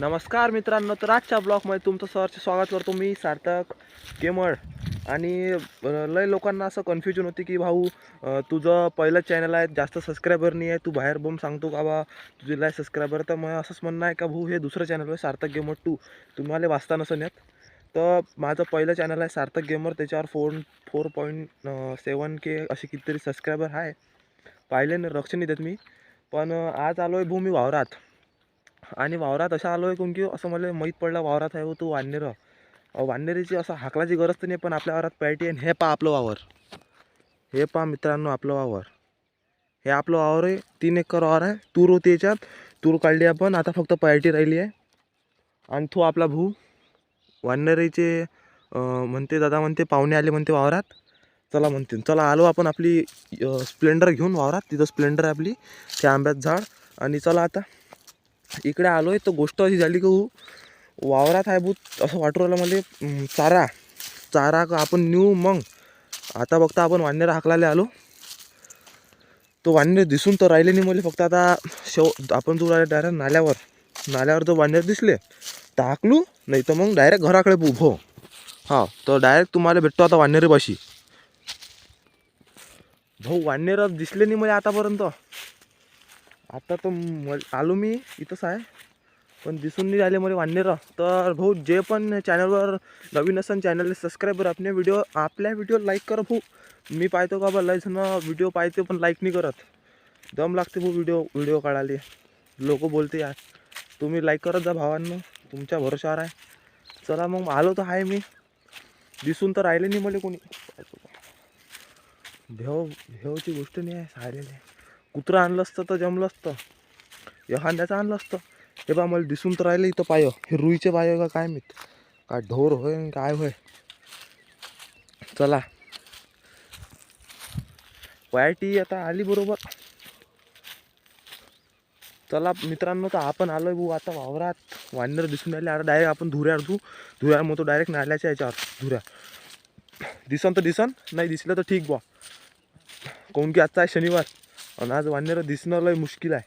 नमस्कार मित्रांनो, तर आजच्या ब्लॉगमध्ये तुमचं सहर्ष स्वागत करतो मी सार्थक गेमर. आणि लय लोकांना असं कन्फ्युजन होते की भाऊ तुझं पहिलं चॅनल आहे, जास्त सबस्क्रायबर नाही आहे, तू बाहेर बोम सांगतो का बा तुझे लय सबस्क्रायबर. तर मग असंच म्हणणं आहे का भाऊ हे दुसरं चॅनल आहे सार्थक गेमर 2, तुम्हाला वाचता नसून येत. तर माझं पहिलं चॅनल आहे सार्थक गेमर, त्याच्यावर 4.7K असे कितीतरी सबस्क्रायबर आहे. पाहिले ना, लक्ष नाही देत मी. पण आज आलो आहे भाऊ मी वावरात. आणि वावरात असा आलो आहे कोण की असं मला माहीत पडलं वावरात आहे हो तो वानेर. वानेरीची असं हाकलाची गरज तर नाही, पण आपल्या वावरात पॅटी आहे. हे पहा आपलं वावर, हे पहा मित्रांनो आपलं वावर. हे आपलं वावर आहे, 3 एकर वावर आहे. तूर होती याच्यात, तूर काढली आपण, आता फक्त पॅटी राहिली आहे. आणि तो आपला भाऊ वानेरीचे म्हणते, दादा म्हणते पाहुणे आले म्हणते वावरात, चला म्हणते. चला आलो आपण आपली स्प्लेंडर घेऊन वावरात. तिथं स्प्लेंडर आहे आपली, त्या आंब्यात झाड. आणि चला आता इकडे आलो आहे. तर गोष्ट अशी झाली की वावरात आहे भूत असं वाटू राहिलं मला. चारा चारा का आपण नेऊ. मग आता बघता आपण वानेर हाकलायला आलो. तो वानेर दिसून तर राहिले नाही मला. फक्त आता आपण जो डायरेक्ट नाल्यावर जर वानेर दिसले तर हाकलू, नाही तर मग डायरेक्ट घराकडे उभो. हा, तर डायरेक्ट तुम्हाला भेटतो आता वानेरीपाशी. भाऊ वानेर दिसले नाही मला आतापर्यंत. आता तर आलो मी इथंच आहे, पण दिसून नाही राहिले मला वानेर. तर भाऊ जे पण चॅनलवर नवीन असेल चॅनलला सबस्क्राईबर आपल्या व्हिडिओ लाईक करा भाऊ. मी पाहतो का बा लय जण व्हिडिओ पाहते पण लाईक नाही करत. दम लागते भाऊ व्हिडिओ काढायला. लोक बोलते यार, तुम्ही लाईक करत जा भावांनो, तुमच्या भरोशावर आहे. चला मग आलो तर आहे मी. दिसून तर राहिले नाही मला कोणी. भेवची गोष्ट नाही आहे सारेले. कुत्रं आणलं असतं तर जमलं असतं, एखाद्याचं आणलं असतं. हे बा मला दिसून तर राहिले इथं पाय. हे रुईचे पाय का काय माहीत, काय ढोर होय काय होय. चला वायटी आता आली बरोबर. चला मित्रांनो, तर आपण आलो आहे भाऊ आता वावरात. वानर दिसून राहिले. आता डायरेक्ट आपण धुऱ्यावर मग तो डायरेक्ट नाल्याच्या याच्यावर धुऱ्या. दिसन तर दिसन, नाही दिसलं तर ठीक बा. काऊन की आजचा आहे शनिवार आणि आज वानर दिसणं लय मुश्किल आहे.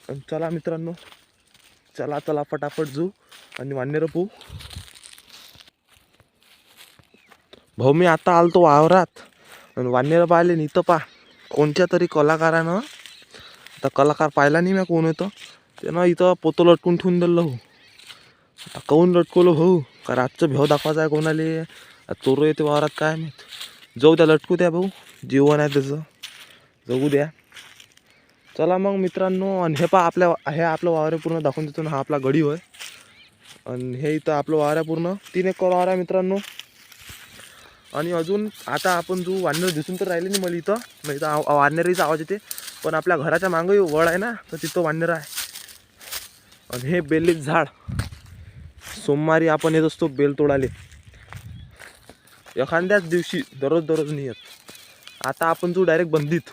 आणि चला मित्रांनो, चला फटाफट जाऊ आणि वानेर पाहू. भाऊ मी आता आलतो वावरात आणि वानेर पाहिले नाही. इथं पा कोणत्या तरी कलाकारानं, आता कलाकार पाहिला नाही मी कोण होतं, त्यानं इथं पोतं लटकून ठेवून दिलं हो. आता काऊन लटकवलं भाऊ, का रातचं भेव दाखवायचं आहे कोणाला. चोर येते वावरात काय माहीत. जाऊ द्या, लटकू द्या भाऊ, जीवन आहे त्याचं, जगू द्या. चला मग मित्रांनो. आणि हे पा हे आपलं वावर पूर्ण दाखवून देतो ना. हा आपला गडी होय. आणि हे इथं आपलं वावर आहे, पूर्ण 3 एकर वावर आहे मित्रांनो. आणि अजून आता आपण जो वानर दिसून तर राहिले नाही मला इथं, नाही तर वानरीचा आवाज येते. पण आपल्या घराच्या मागंही वळ आहे ना, तर तिथं वानर आहे. आणि हे बेलीच झाड, सोमवारी आपण येत असतो बेल तोडाले, एखाद्याच दिवशी, दररोज नाही येत. आता आपण जो डायरेक्ट बंदीत,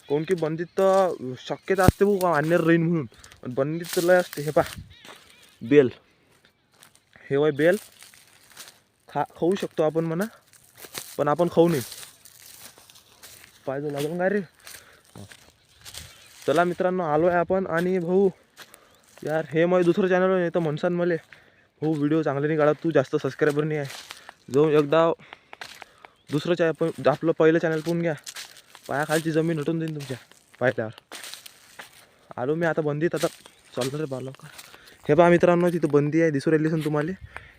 कोण की बंदीत तर शक्यता असते भाऊ वानेर राहीन म्हणून. पण बंदीत तर लय असते. हे पा बेल, हे वय बेल खाऊ शकतो आपण म्हणा, पण आपण खाऊ नये. पाहिजे लागून काय रे. चला मित्रांनो, आलो आहे आपण. आणि भाऊ यार, हे मग दुसरं चॅनल आहे तर म्हणसान मला भाऊ व्हिडिओ चांगले नाही काढत, तू जास्त सबस्क्रायबर नाही आहे. जाऊन एकदा दुसरं आपलं पहिलं चॅनल पाहून घ्या. पायाखालची जमीन हटून देईन तुमच्या पाहिल्यावर. आलो मी आता बंदीत. आता चालतं रे बाला का. हे पहा मित्रांनो, तिथं बंदी आहे दिसू राहिली असेल तुम्हाला.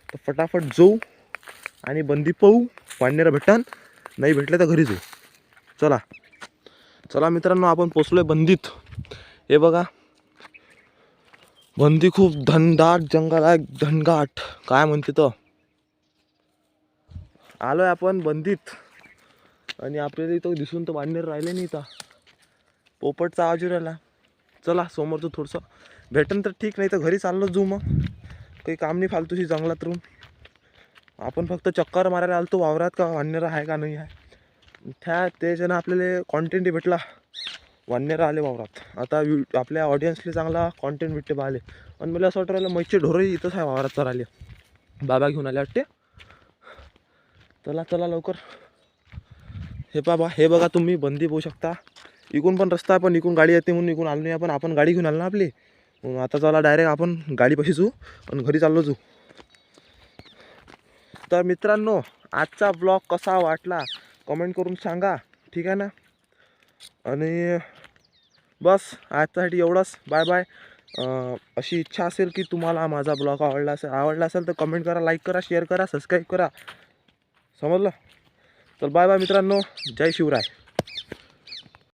तर फटाफट जाऊ आणि बंदी पाहू. वानेर भेटन, नाही भेटले तर घरी जाऊ. चला मित्रांनो, आपण पोचलोय बंदीत. हे बघा, बंदी खूप घनदाट जंगल आहे, घनदाट काय म्हणते तर. आलोय आपण बंदीत. आणि आपल्याला इथं दिसून तर वानेर राहिले नाही. इथं पोपटचा आवाज राहिला. चला समोरचं थोडंसं भेटन तर ठीक, नाही तर घरी चाललो जाऊ. मग काही काम नाही फालतूशी जंगलात राहून. आपण फक्त चक्कर मारायला आलतो वावरात का वानेर आहे का नाही आहे. त्याच्यानं आपल्याला कॉन्टेंट भेटला, वानेर आले वावरात. आता आपल्या ऑडियन्सला चांगला कॉन्टेंट भेटते पाहिले. आणि मला असं वाटतं राहिलं मैचे ढोरही इथंच आहे वावरात तर आले. बाबा घेऊन आले वाटते. चला लवकर. हे बघा तुम्ही बंदी पाहू शकता. इकून पण रस्ता आहे, पण इकून गाडी येते म्हणून इकून आलो नाही आपण. गाडी घेऊन आलो ना आपली. मग आता चला डायरेक्ट आपण गाडीपाशी जाऊ आणि घरी चाललो जाऊ. तर मित्रांनो, आजचा ब्लॉग कसा वाटला कमेंट करून सांगा, ठीक आहे ना. आणि बस आजच्यासाठी एवढंच. Bye bye. अशी इच्छा असेल की तुम्हाला माझा ब्लॉग आवडला असेल तर कमेंट करा, लाईक करा, शेअर करा, सबस्क्राईब करा. समजलं. तर बाय बाय मित्रांनो. जय शिवराय.